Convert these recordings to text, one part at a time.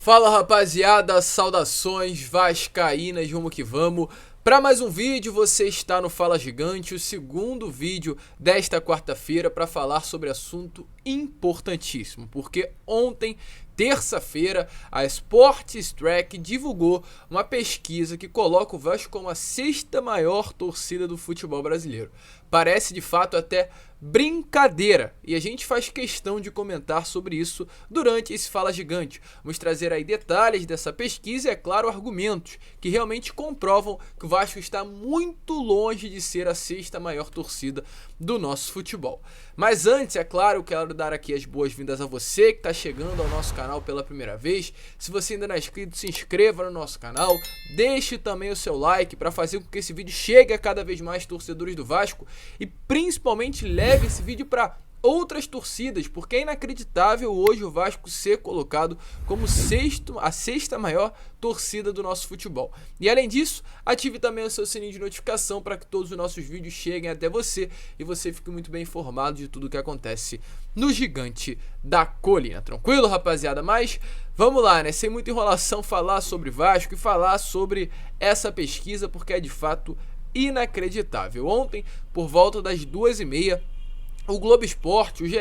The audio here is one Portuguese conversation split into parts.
Fala rapaziada, saudações vascaínas, rumo que vamos. Para mais um vídeo, você está no Fala Gigante, o segundo vídeo desta quarta-feira para falar sobre assunto importantíssimo, porque ontem, terça-feira, a Sports Track divulgou uma pesquisa que coloca o Vasco como a sexta maior torcida do futebol brasileiro. Parece de fato até brincadeira, e a gente faz questão de comentar sobre isso durante esse Fala Gigante. Vamos trazer aí detalhes dessa pesquisa e, é claro, argumentos que realmente comprovam que o Vasco está muito longe de ser a sexta maior torcida do nosso futebol. Mas antes, é claro, quero dar aqui as boas-vindas a você que está chegando ao nosso canal pela primeira vez. Se você ainda não é inscrito, se inscreva no nosso canal, deixe também o seu like para fazer com que esse vídeo chegue a cada vez mais torcedores do Vasco e principalmente leve esse vídeo para outras torcidas, porque é inacreditável hoje o Vasco ser colocado como a sexta maior torcida do nosso futebol. E além disso, ative também o seu sininho de notificação para que todos os nossos vídeos cheguem até você e você fique muito bem informado de tudo o que acontece no Gigante da Colina. Tranquilo, rapaziada? Mas vamos lá, né? Sem muita enrolação, falar sobre Vasco e falar sobre essa pesquisa, porque é de fato inacreditável. Ontem, por volta das 2h30, o Globo Esporte, o GE,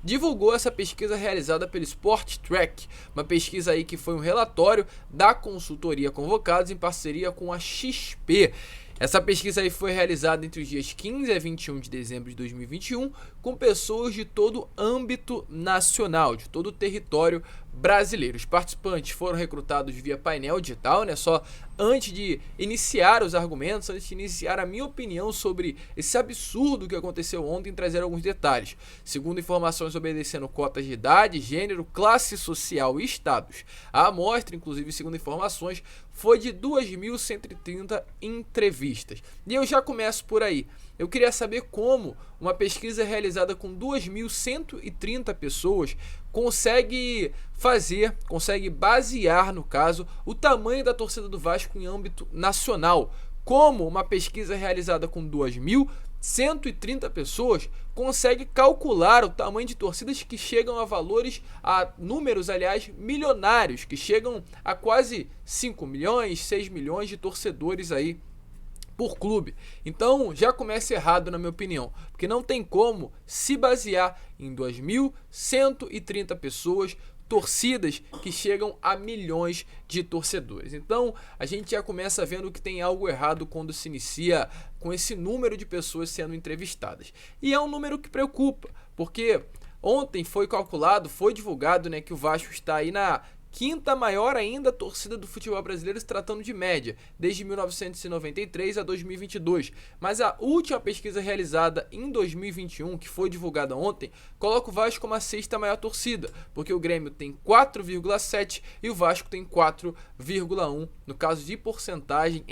divulgou essa pesquisa realizada pelo Sport Track, uma pesquisa aí que foi um relatório da consultoria Convocados em parceria com a XP. Essa pesquisa aí foi realizada entre os dias 15 a 21 de dezembro de 2021, com pessoas de todo o âmbito nacional, de todo o território brasileiro. Os participantes foram recrutados via painel digital, né? Só antes de iniciar os argumentos, antes de iniciar a minha opinião sobre esse absurdo que aconteceu ontem, trazer alguns detalhes. Segundo informações obedecendo cotas de idade, gênero, classe social e estados, a amostra, inclusive segundo informações, foi de 2.130 entrevistas. E eu já começo por aí. Eu queria saber como uma pesquisa realizada com 2.130 pessoas consegue basear, no caso, o tamanho da torcida do Vasco em âmbito nacional. Como uma pesquisa realizada com 2.130 pessoas consegue calcular o tamanho de torcidas que chegam a números, aliás, milionários, que chegam a quase 5 milhões, 6 milhões de torcedores aí por clube. Então já começa errado, na minha opinião, porque não tem como se basear em 2.130 pessoas, torcidas que chegam a milhões de torcedores. Então a gente já começa vendo que tem algo errado quando se inicia com esse número de pessoas sendo entrevistadas. E é um número que preocupa, porque ontem foi divulgado, né, que o Vasco está aí na quinta maior ainda torcida do futebol brasileiro, se tratando de média, desde 1993 a 2022. Mas a última pesquisa realizada em 2021, que foi divulgada ontem, coloca o Vasco como a sexta maior torcida, porque o Grêmio tem 4,7 e o Vasco tem 4,1, no caso de porcentagem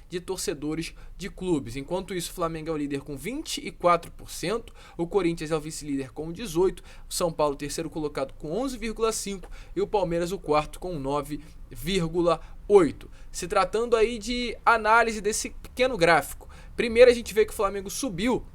de torcedores de clubes. Enquanto isso, o Flamengo é o líder com 24%, o Corinthians é o vice-líder com 18%, o São Paulo terceiro colocado com 11,5% e o Palmeiras o quarto com 9,8%. Se tratando aí de análise desse pequeno gráfico, primeiro a gente vê que o Flamengo subiu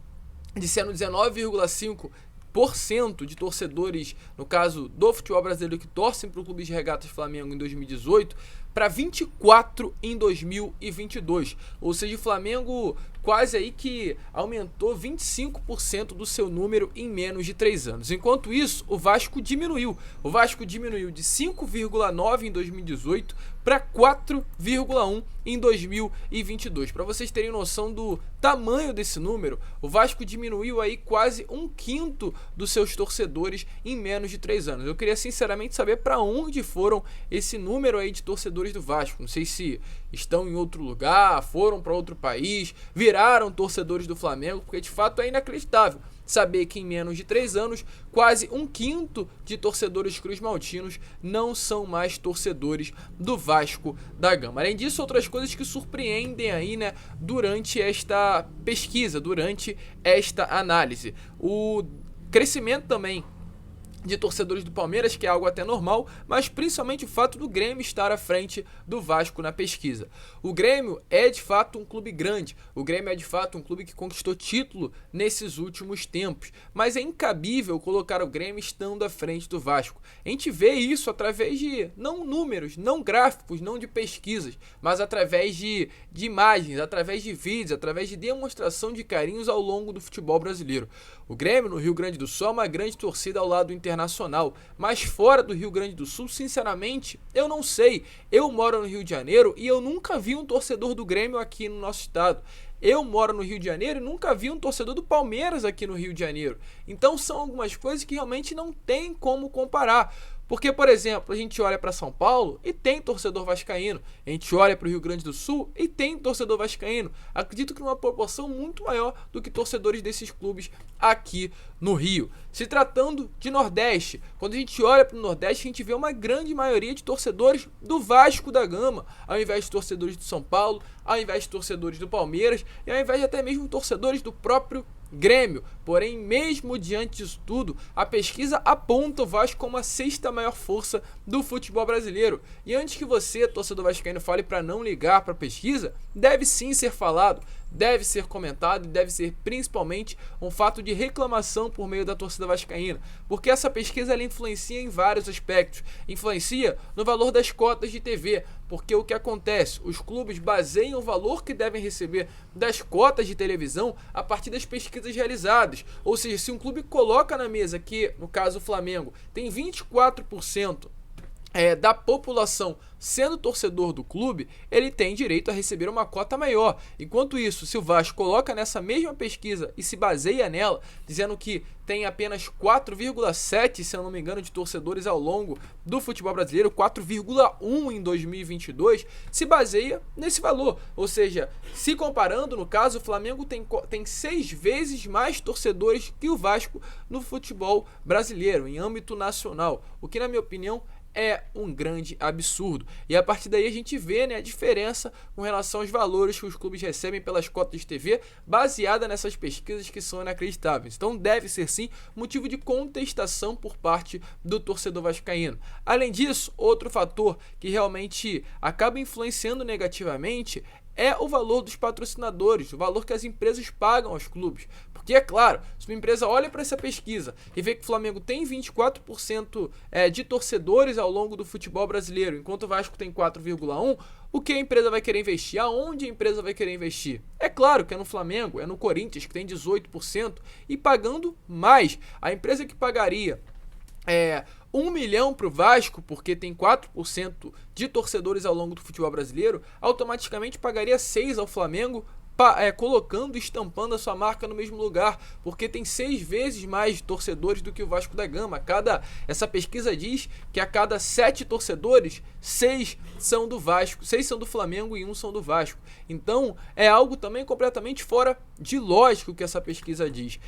de sendo 19,5% de torcedores, no caso do futebol brasileiro, que torcem para o Clube de Regatas Flamengo em 2018, para 24 em 2022. Ou seja, o Flamengo quase aí que aumentou 25% do seu número em menos de 3 anos. Enquanto isso, o Vasco diminuiu. O Vasco diminuiu de 5,9 em 2018 para 4,1 em 2022. Para vocês terem noção do tamanho desse número, o Vasco diminuiu aí quase 1/5 dos seus torcedores em menos de 3 anos. Eu queria sinceramente saber para onde foram esse número aí de torcedores do Vasco. Não sei se estão em outro lugar, foram para outro país, viraram torcedores do Flamengo, porque de fato é inacreditável saber que em menos de 3 anos, quase 1/5 de torcedores cruzmaltinos não são mais torcedores do Vasco da Gama. Além disso, outras coisas que surpreendem aí, né, durante esta pesquisa, durante esta análise. O crescimento também de torcedores do Palmeiras, que é algo até normal, mas principalmente o fato do Grêmio estar à frente do Vasco na pesquisa. O Grêmio é de fato um clube grande, o Grêmio é de fato um clube que conquistou título nesses últimos tempos, mas é incabível colocar o Grêmio estando à frente do Vasco. A gente vê isso através de, não números, não gráficos, não de pesquisas, mas através de imagens, através de vídeos, através de demonstração de carinhos ao longo do futebol brasileiro. O Grêmio, no Rio Grande do Sul, é uma grande torcida ao lado internacional, mas fora do Rio Grande do Sul, sinceramente, eu não sei. Eu moro no Rio de Janeiro e eu nunca vi um torcedor do Grêmio aqui no nosso estado. Eu moro no Rio de Janeiro e nunca vi um torcedor do Palmeiras aqui no Rio de Janeiro. Então são algumas coisas que realmente não tem como comparar. Porque, por exemplo, a gente olha para São Paulo e tem torcedor vascaíno. A gente olha para o Rio Grande do Sul e tem torcedor vascaíno. Acredito que numa proporção muito maior do que torcedores desses clubes aqui no Rio. Se tratando de Nordeste, quando a gente olha para o Nordeste, a gente vê uma grande maioria de torcedores do Vasco da Gama, ao invés de torcedores do São Paulo, ao invés de torcedores do Palmeiras e ao invés de até mesmo torcedores do próprio Grêmio. Porém, mesmo diante disso tudo, a pesquisa aponta o Vasco como a sexta maior força do futebol brasileiro. E antes que você, torcedor vascaíno, fale para não ligar para a pesquisa, deve sim ser falado, deve ser comentado e deve ser principalmente um fato de reclamação por meio da torcida vascaína, porque essa pesquisa ela influencia em vários aspectos. Influencia no valor das cotas de TV, porque o que acontece? Os clubes baseiam o valor que devem receber das cotas de televisão a partir das pesquisas realizadas. Ou seja, se um clube coloca na mesa que, no caso o Flamengo, tem 24% da população sendo torcedor do clube, ele tem direito a receber uma cota maior. Enquanto isso, se o Vasco coloca nessa mesma pesquisa e se baseia nela, dizendo que tem apenas 4,7, se eu não me engano, de torcedores ao longo do futebol brasileiro, 4,1 em 2022, se baseia nesse valor. Ou seja, se comparando, no caso, o Flamengo tem 6 vezes mais torcedores que o Vasco no futebol brasileiro, em âmbito nacional, o que, na minha opinião, é um grande absurdo. E a partir daí a gente vê, né, a diferença com relação aos valores que os clubes recebem pelas cotas de TV, baseada nessas pesquisas que são inacreditáveis. Então deve ser sim motivo de contestação por parte do torcedor vascaíno. Além disso, outro fator que realmente acaba influenciando negativamente é o valor dos patrocinadores, o valor que as empresas pagam aos clubes. Porque, é claro, se uma empresa olha para essa pesquisa e vê que o Flamengo tem 24% de torcedores ao longo do futebol brasileiro, enquanto o Vasco tem 4,1%, o que a empresa vai querer investir? Aonde a empresa vai querer investir? É claro que é no Flamengo, é no Corinthians, que tem 18%, e pagando mais. A empresa que pagaria 1 milhão para o Vasco, porque tem 4% de torcedores ao longo do futebol brasileiro, automaticamente pagaria 6 ao Flamengo, colocando e estampando a sua marca no mesmo lugar, porque tem 6 vezes mais torcedores do que o Vasco da Gama. Essa pesquisa diz que a cada 7 torcedores, 6 são do Vasco, 6 são do Flamengo e 1 são do Vasco. Então é algo também completamente fora de lógico que essa pesquisa diz.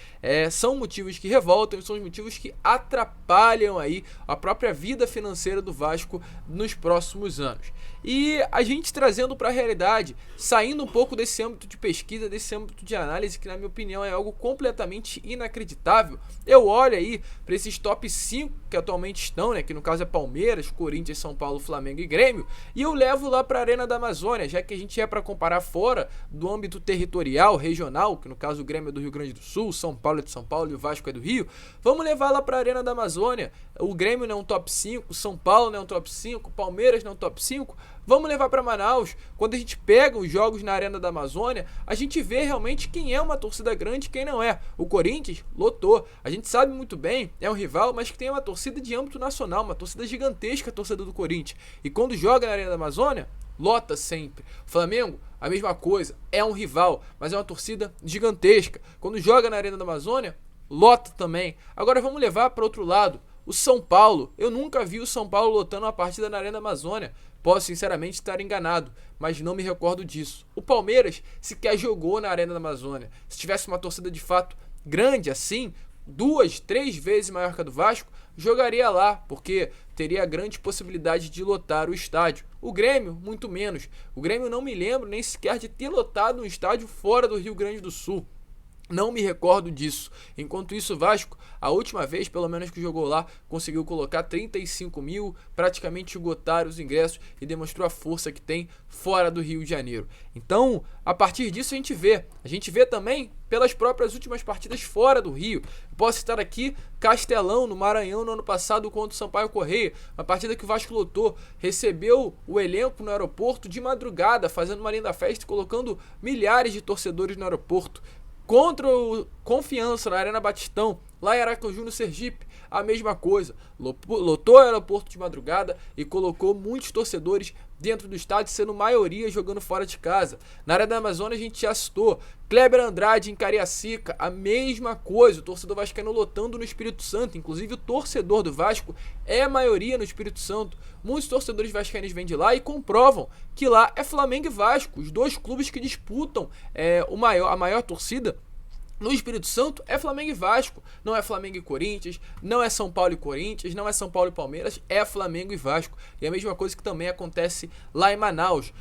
São motivos que revoltam, são os motivos que atrapalham aí a própria vida financeira do Vasco nos próximos anos. E a gente trazendo para a realidade, saindo um pouco desse âmbito de pesquisa, desse âmbito de análise, que na minha opinião é algo completamente inacreditável, eu olho aí para esses top 5 que atualmente estão, né, que no caso é Palmeiras, Corinthians, São Paulo, Flamengo e Grêmio, e eu levo lá para a Arena da Amazônia, já que a gente é para comparar fora do âmbito territorial, regional, que no caso o Grêmio é do Rio Grande do Sul, São Paulo é de São Paulo e o Vasco é do Rio, vamos levar lá para a Arena da Amazônia. O Grêmio não é um top 5, São Paulo não é um top 5, Palmeiras não é um top 5, vamos levar para Manaus. Quando a gente pega os jogos na Arena da Amazônia, a gente vê realmente quem é uma torcida grande e quem não é. O Corinthians lotou, a gente sabe muito bem, é um rival, mas que tem uma torcida de âmbito nacional, uma torcida gigantesca, a torcida do Corinthians. E quando joga na Arena da Amazônia, lota sempre. O Flamengo, a mesma coisa, é um rival, mas é uma torcida gigantesca. Quando joga na Arena da Amazônia, lota também. Agora vamos levar para outro lado. O São Paulo, eu nunca vi o São Paulo lotando uma partida na Arena da Amazônia. Posso sinceramente estar enganado, mas não me recordo disso. O Palmeiras sequer jogou na Arena da Amazônia. Se tivesse uma torcida de fato grande assim, 2, 3 vezes maior que a do Vasco, jogaria lá, porque teria grande possibilidade de lotar o estádio. O Grêmio, muito menos. O Grêmio não me lembro nem sequer de ter lotado um estádio fora do Rio Grande do Sul. Não me recordo disso. Enquanto isso, o Vasco, a última vez, pelo menos que jogou lá, conseguiu colocar 35 mil, praticamente esgotar os ingressos e demonstrou a força que tem fora do Rio de Janeiro. Então, a partir disso a gente vê também pelas próprias últimas partidas fora do Rio. Posso citar aqui Castelão, no Maranhão, no ano passado contra o Sampaio Corrêa, uma partida que o Vasco lotou, recebeu o elenco no aeroporto de madrugada, fazendo uma linda festa e colocando milhares de torcedores no aeroporto. Contra o Confiança, na Arena Batistão, lá em Aracaju, no Sergipe, a mesma coisa. Lotou o aeroporto de madrugada e colocou muitos torcedores dentro do estádio, sendo maioria jogando fora de casa. Na área da Amazônia a gente já citou Kleber Andrade em Cariacica, a mesma coisa, o torcedor vascaíno lotando no Espírito Santo, inclusive o torcedor do Vasco é a maioria no Espírito Santo. Muitos torcedores vascaínos vêm de lá e comprovam que lá é Flamengo e Vasco, os dois clubes que disputam a maior torcida. No Espírito Santo é Flamengo e Vasco, não é Flamengo e Corinthians, não é São Paulo e Corinthians, não é São Paulo e Palmeiras, é Flamengo e Vasco. E a mesma coisa que também acontece lá em Manaus.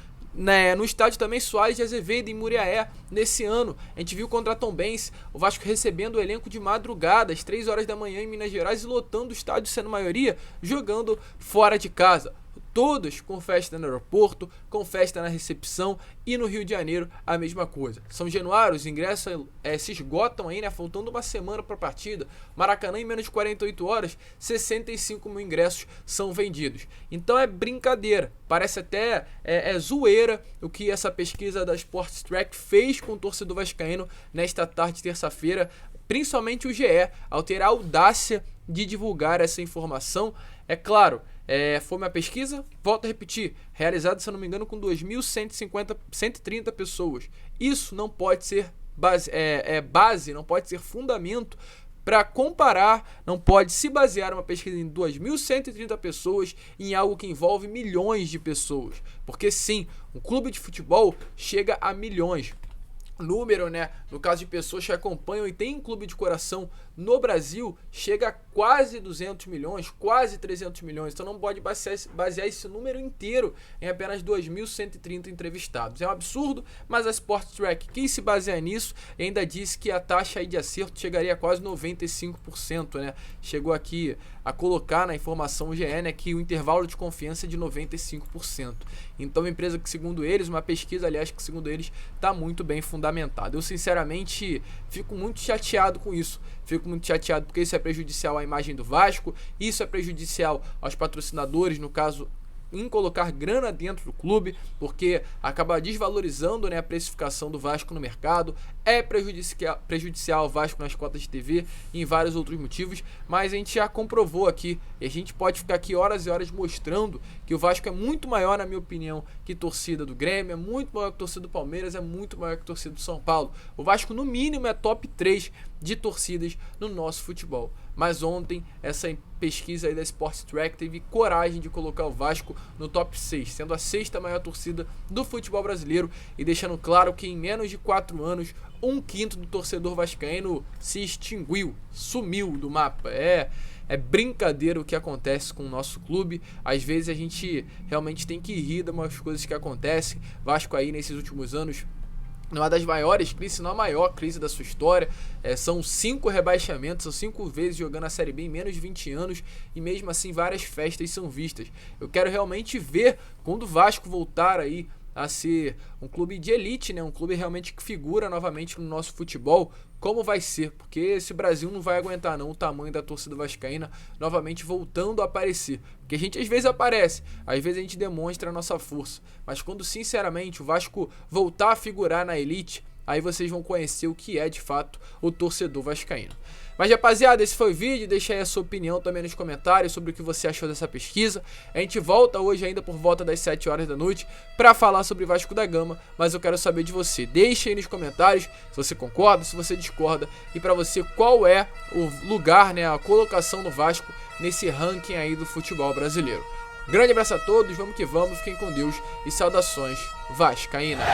No estádio também Soares de Azevedo, em Muriaé, nesse ano. A gente viu contra a Tombense, o Vasco recebendo o elenco de madrugada, às 3 horas da manhã em Minas Gerais e lotando o estádio, sendo maioria, jogando fora de casa. Todos com festa no aeroporto, com festa na recepção, e no Rio de Janeiro a mesma coisa. São Januário, os ingressos se esgotam aí, né? Faltando uma semana para a partida. Maracanã, em menos de 48 horas, 65 mil ingressos são vendidos. Então é brincadeira, parece até zoeira o que essa pesquisa da Sports Track fez com o torcedor vascaíno nesta tarde de terça-feira, principalmente o GE, ao ter a audácia de divulgar essa informação. É claro, foi uma pesquisa, volto a repetir, realizada, se eu não me engano, com 2.130 pessoas. Isso não pode ser base, não pode ser fundamento para comparar, não pode se basear uma pesquisa em 2.130 pessoas em algo que envolve milhões de pessoas. Porque sim, um clube de futebol chega a milhões. Número, né, no caso de pessoas que acompanham e tem um clube de coração no Brasil, chega a quase 200 milhões, quase 300 milhões. Então não pode basear esse número inteiro em apenas 2.130 entrevistados. É um absurdo, mas a Sports Track quis se basear nisso e ainda disse que a taxa aí de acerto chegaria a quase 95%, né? Chegou aqui a colocar na informação GE, né, que o intervalo de confiança é de 95%. Então uma empresa que, segundo eles, uma pesquisa, aliás, que segundo eles, está muito bem fundamentada. Eu, sinceramente, fico muito chateado com isso. Fico muito chateado porque isso é prejudicial à imagem do Vasco, isso é prejudicial aos patrocinadores, no caso, em colocar grana dentro do clube, porque acaba desvalorizando, né, a precificação do Vasco no mercado, é prejudicial ao Vasco nas cotas de TV e em vários outros motivos, mas a gente já comprovou aqui, e a gente pode ficar aqui horas e horas mostrando que o Vasco é muito maior, na minha opinião, que torcida do Grêmio, é muito maior que torcida do Palmeiras, é muito maior que torcida do São Paulo. O Vasco, no mínimo, é top 3 de torcidas no nosso futebol. Mas ontem, essa pesquisa aí da Sports Track teve coragem de colocar o Vasco no top 6, sendo a 6ª maior torcida do futebol brasileiro e deixando claro que em menos de 4 anos, 1/5 do torcedor vascaíno se extinguiu, sumiu do mapa. É brincadeira o que acontece com o nosso clube. Às vezes a gente realmente tem que rir de umas coisas que acontecem. Vasco aí nesses últimos anos, numa das maiores crises, se não a maior crise da sua história. São 5 rebaixamentos, são 5 vezes jogando a Série B em menos de 20 anos e mesmo assim várias festas são vistas. Eu quero realmente ver quando o Vasco voltar aí a ser um clube de elite, né? Um clube realmente que figura novamente no nosso futebol, como vai ser, porque esse Brasil não vai aguentar não o tamanho da torcida vascaína novamente voltando a aparecer, porque a gente às vezes aparece, às vezes a gente demonstra a nossa força, mas quando sinceramente o Vasco voltar a figurar na elite, aí vocês vão conhecer o que é de fato o torcedor vascaíno. Mas rapaziada, esse foi o vídeo, deixa aí a sua opinião também nos comentários sobre o que você achou dessa pesquisa. A gente volta hoje ainda por volta das 7 horas da noite para falar sobre Vasco da Gama, mas eu quero saber de você. Deixa aí nos comentários se você concorda, se você discorda e para você qual é o lugar, né, a colocação do Vasco nesse ranking aí do futebol brasileiro. Grande abraço a todos, vamos que vamos, fiquem com Deus e saudações vascaínas.